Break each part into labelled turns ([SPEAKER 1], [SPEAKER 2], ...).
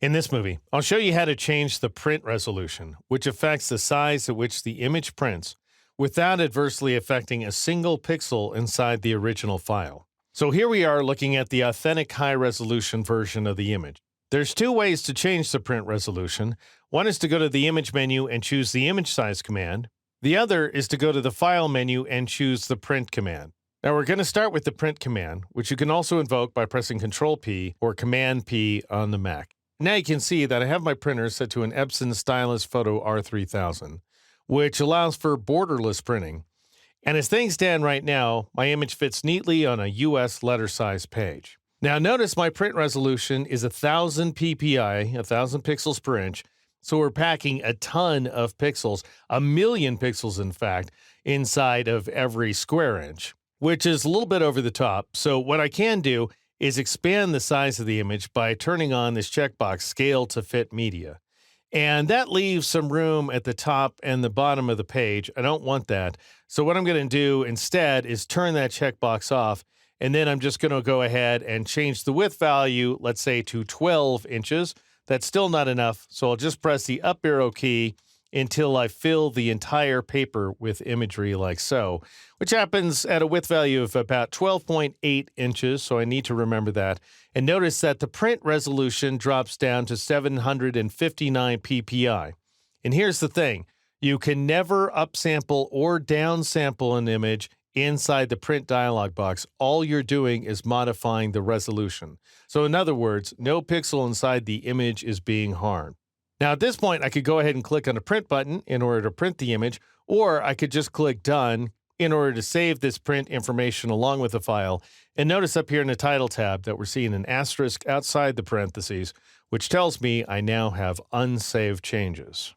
[SPEAKER 1] In this movie, I'll show you how to change the print resolution, which affects the size at which the image prints without adversely affecting a single pixel inside the original file. So here we are looking at the authentic high-resolution version of the image. There's two ways to change the print resolution. One is to go to the image menu and choose the image size command. The other is to go to the file menu and choose the print command. Now we're going to start with the print command, which you can also invoke by pressing Control-P or Command-P on the Mac. Now you can see that I have my printer set to an Epson Stylus Photo R3000, which allows for borderless printing. And as things stand right now, my image fits neatly on a US letter size page. Now notice my print resolution is 1000 ppi, 1000 pixels per inch, so we're packing a ton of pixels, 1,000,000 pixels in fact, inside of every square inch, which is a little bit over the top. So what I can do is expand the size of the image by turning on this checkbox, Scale to Fit Media. And that leaves some room at the top and the bottom of the page. I don't want that. So what I'm going to do instead is turn that checkbox off, and then I'm just going to go ahead and change the width value, let's say to 12 inches. That's still not enough, so I'll just press the up arrow key until I fill the entire paper with imagery like so, which happens at a width value of about 12.8 inches, so I need to remember that. And notice that the print resolution drops down to 759 ppi. And here's the thing, you can never upsample or downsample an image inside the print dialog box. All you're doing is modifying the resolution. So in other words, no pixel inside the image is being harmed. Now at this point, I could go ahead and click on the print button in order to print the image, or I could just click done in order to save this print information along with the file. And notice up here in the title tab that we're seeing an asterisk outside the parentheses, which tells me I now have unsaved changes.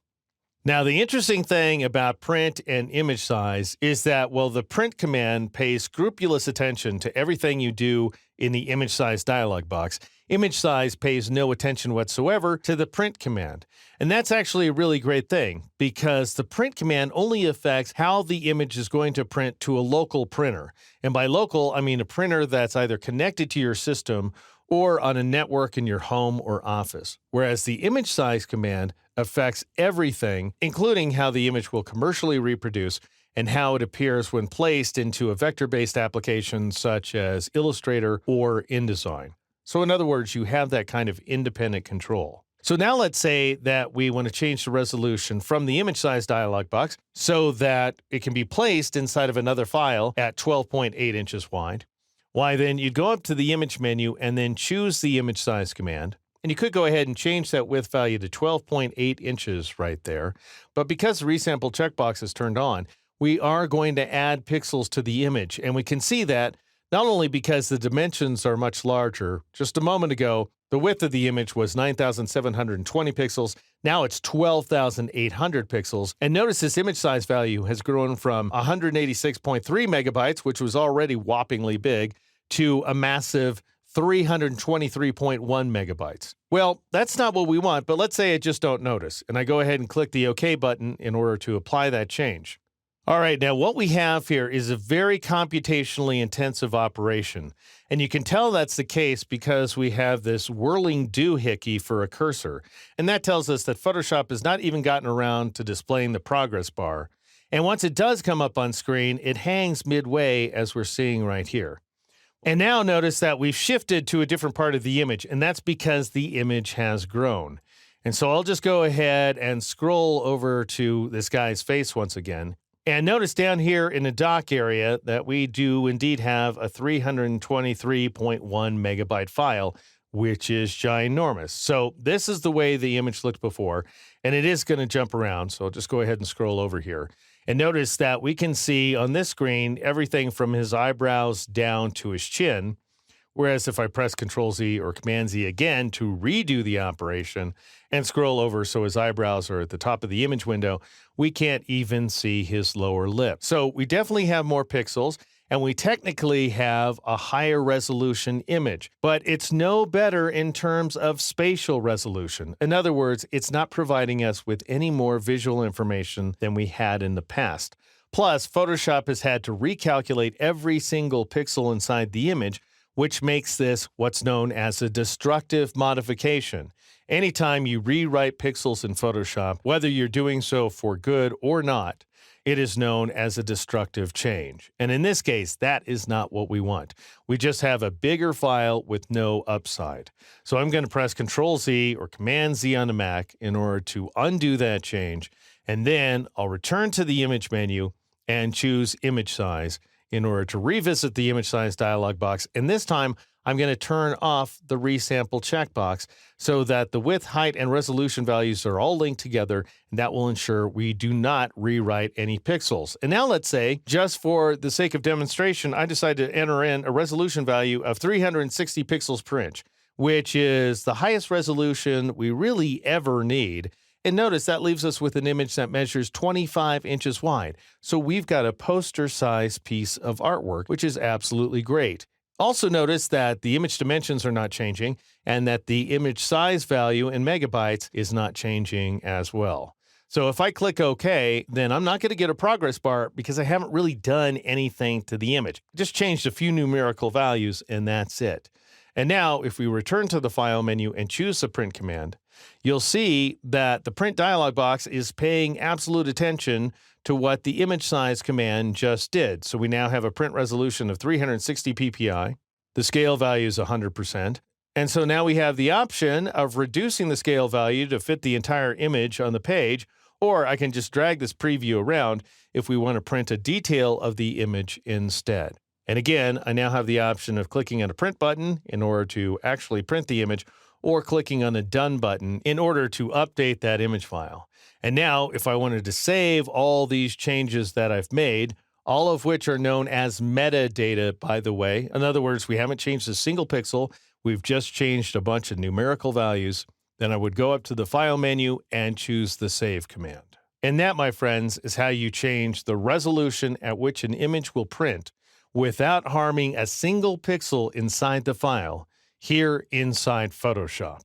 [SPEAKER 1] Now, the interesting thing about print and image size is that, well, the print command pays scrupulous attention to everything you do in the image size dialog box. Image size pays no attention whatsoever to the print command. And that's actually a really great thing because the print command only affects how the image is going to print to a local printer. And by local, I mean a printer that's either connected to your system or on a network in your home or office. Whereas the image size command affects everything, including how the image will commercially reproduce and how it appears when placed into a vector-based application such as Illustrator or InDesign. So in other words, you have that kind of independent control. So now let's say that we want to change the resolution from the image size dialog box so that it can be placed inside of another file at 12.8 inches wide. Why then you'd go up to the image menu and then choose the image size command. And you could go ahead and change that width value to 12.8 inches right there. But because the resample checkbox is turned on, we are going to add pixels to the image. And we can see that not only because the dimensions are much larger. Just a moment ago, the width of the image was 9,720 pixels. Now it's 12,800 pixels. And notice this image size value has grown from 186.3 megabytes, which was already whoppingly big, to a massive 323.1 megabytes. Well, that's not what we want, but let's say I just don't notice, and I go ahead and click the OK button in order to apply that change. All right, now what we have here is a very computationally intensive operation, and you can tell that's the case because we have this whirling doohickey for a cursor, and that tells us that Photoshop has not even gotten around to displaying the progress bar. And once it does come up on screen, it hangs midway as we're seeing right here. And now notice that we've shifted to a different part of the image, and that's because the image has grown. And so I'll just go ahead and scroll over to this guy's face once again. And notice down here in the dock area that we do indeed have a 323.1 megabyte file, which is ginormous. So this is the way the image looked before, and it is going to jump around. So I'll just go ahead and scroll over here. And notice that we can see on this screen everything from his eyebrows down to his chin, whereas if I press Control-Z or Command-Z again to redo the operation and scroll over so his eyebrows are at the top of the image window, we can't even see his lower lip. So we definitely have more pixels, and we technically have a higher resolution image, but it's no better in terms of spatial resolution. In other words, it's not providing us with any more visual information than we had in the past. Plus, Photoshop has had to recalculate every single pixel inside the image, which makes this what's known as a destructive modification. Anytime you rewrite pixels in Photoshop, whether you're doing so for good or not, it is known as a destructive change. And in this case, that is not what we want. We just have a bigger file with no upside. So I'm going to press Control-Z or Command-Z on the Mac in order to undo that change. And then I'll return to the image menu and choose image size in order to revisit the image size dialog box. And this time, I'm going to turn off the resample checkbox so that the width, height, and resolution values are all linked together, and that will ensure we do not rewrite any pixels. And now let's say, just for the sake of demonstration, I decide to enter in a resolution value of 360 pixels per inch, which is the highest resolution we really ever need. And notice that leaves us with an image that measures 25 inches wide. So we've got a poster-sized piece of artwork, which is absolutely great. Also notice that the image dimensions are not changing and that the image size value in megabytes is not changing as well. So if I click OK, then I'm not going to get a progress bar because I haven't really done anything to the image. Just changed a few numerical values and that's it. And now if we return to the File menu and choose the Print command, you'll see that the Print dialog box is paying absolute attention to what the image size command just did. So we now have a print resolution of 360 ppi. The scale value is 100%. And so now we have the option of reducing the scale value to fit the entire image on the page, or I can just drag this preview around if we want to print a detail of the image instead. And again, I now have the option of clicking on a print button in order to actually print the image, or clicking on a Done button in order to update that image file. And now, if I wanted to save all these changes that I've made, all of which are known as metadata, by the way. In other words, we haven't changed a single pixel. We've just changed a bunch of numerical values. Then I would go up to the File menu and choose the Save command. And that, my friends, is how you change the resolution at which an image will print without harming a single pixel inside the file here inside Photoshop.